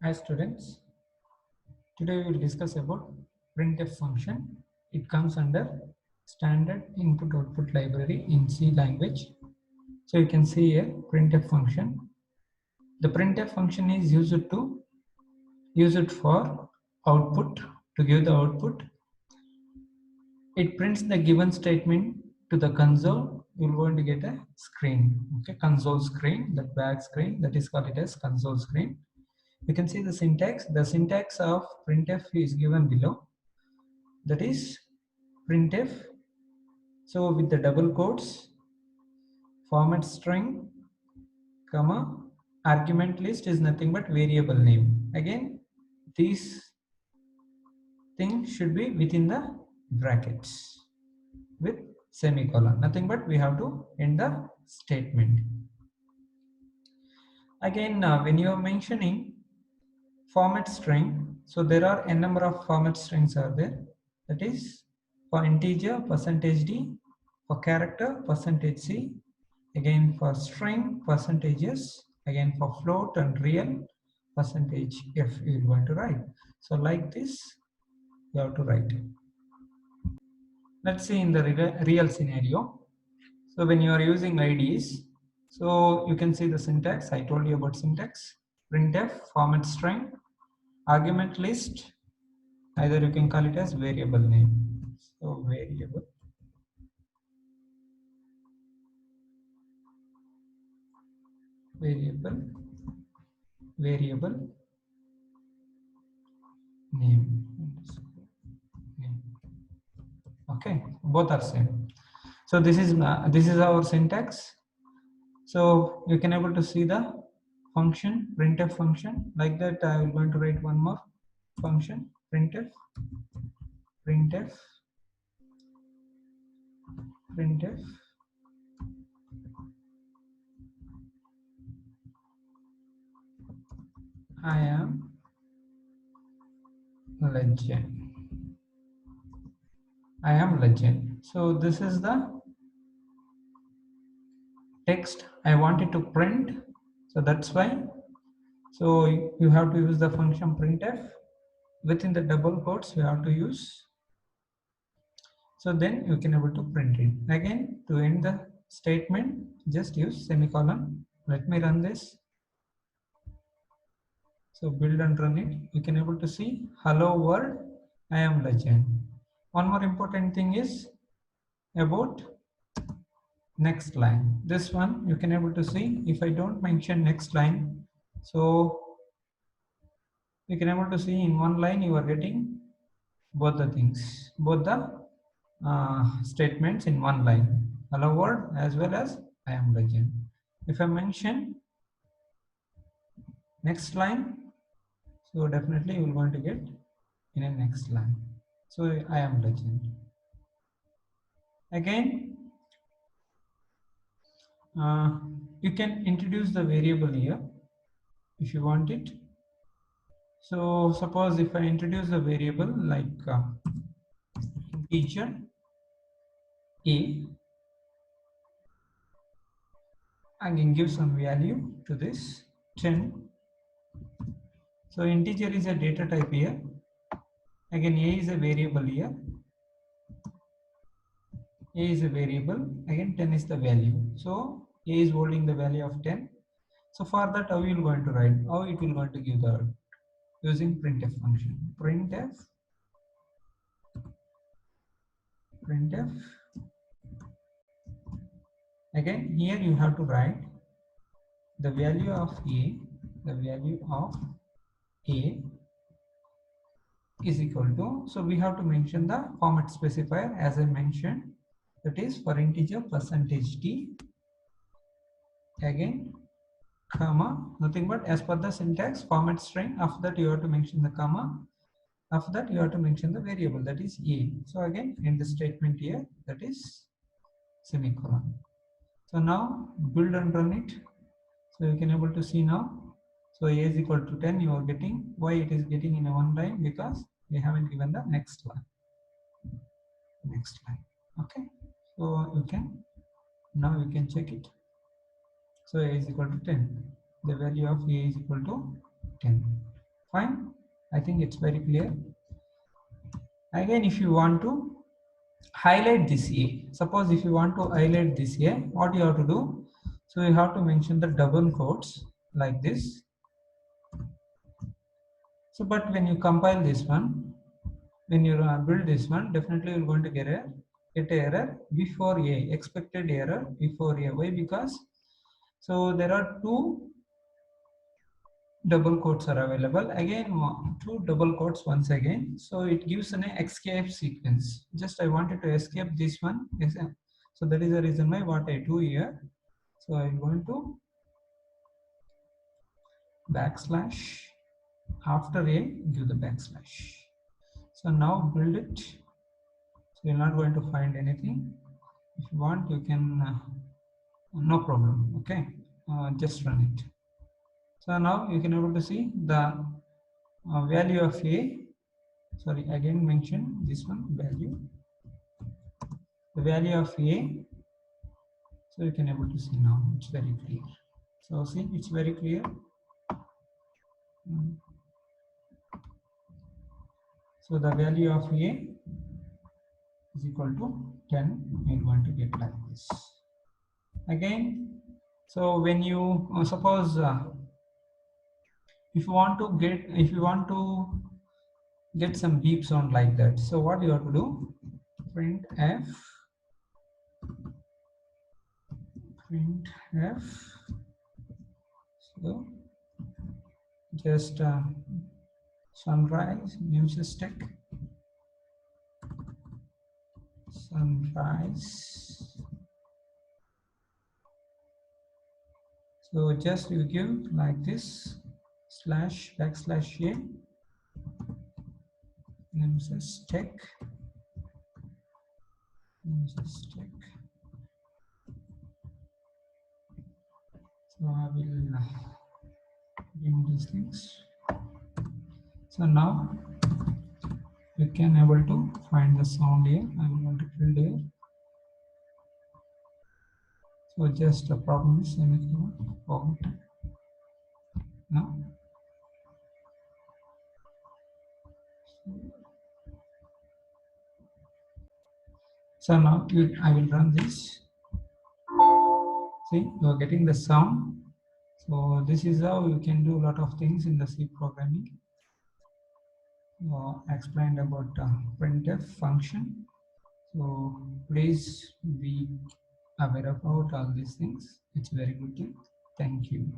Hi students, today we will discuss about printf function. It comes under standard input output library in C language. So you can see here printf function. The printf function is used for output, to give the output. It prints the given statement to the console. You're going to get a screen, okay, console screen, that back screen, that is called it as console screen. You can see the syntax. The syntax of printf is given below. That is printf. So with the double quotes, format string, comma, argument list is nothing but variable name. Again, these things should be within the brackets with semicolon. Nothing but we have to end the statement. Again, when you are mentioning format string, so there are a number of format strings are there. That is for integer %d, for character %c, again for string percentages, again for float and real percentage if you want to write. So like this you have to write. Let's see in the real scenario. So when you are using IDs, so you can see the syntax. I told you about syntax. Printf format string, argument list, either you can call it as variable name. So variable name. Okay, both are same. So this is our syntax. So you can able to see the function, printf function. Like that I am going to write one more function, printf I am legend. I am legend. So this is the text I wanted to print. So that's why. So you have to use the function printf. Within the double quotes you have to use. So then you can able to print it. Again, to end the statement, just use semicolon. Let me run this. So build and run it. You can able to see hello world, I am legend. One more important thing is about next line. This one you can able to see. If I don't mention next line, so you can able to see in one line you are getting both the things, both the statements in one line. Hello world as well as I am legend. If I mention next line, so definitely you will going to get in a next line. So I am legend. Again, you can introduce the variable here if you want it. So suppose if I introduce a variable like integer a, I can give some value to this 10. So integer is a data type here. Again, a is a variable here. A is a variable. Again, 10 is the value. So a is holding the value of 10. So for that, how you will going to write? How it will going to give the using printf function. Printf again here you have to write the value of a, is equal to, so we have to mention the format specifier as I mentioned, that is for integer %d, again comma, nothing but as per the syntax format string. After that you have to mention the comma, after that you have to mention the variable, that is a. So again in the statement here, that is semicolon. So now build and run it. So you can able to see now. So a is equal to 10 you are getting. Why it is getting in a one line? Because we haven't given the next line. Okay. So you can, now you can check it. So a is equal to 10. The value of a is equal to 10. Fine. I think it's very clear. Again, if you want to highlight this A, suppose if you want to highlight this A, what you have to do? So you have to mention the double quotes like this. So, but when you compile this one, when you build this one, definitely you're going to get a error before A, expected error before A. Why? Because so there are two double quotes are available. Again, two double quotes once again. So it gives an escape sequence. Just I wanted to escape this one. So that is the reason why what I do here. So I'm going to backslash after A, give the backslash. So now build it. So you're not going to find anything. If you want, you can, no problem. Okay, just run it. So now you can able to see the value of A. Sorry, again mention this one value. The value of A. So you can able to see now. It's very clear. So see, it's very clear. So the value of A is equal to 10. You're going to get like this. Again, so when you suppose if you want to get some beep sound like that, so what you have to do? Print f. So just sunrise news stick. Sunrise. So just you give like this slash backslash a news stick. So I will remove these things. So now you can able to find the sound here. I will want to fill here. So just a problem is semicolon. Now. So now I will run this. See, you are getting the sound. So this is how you can do a lot of things in the C programming. Explained about printf function. So please be aware about all these things. It's very good thing. Thank you.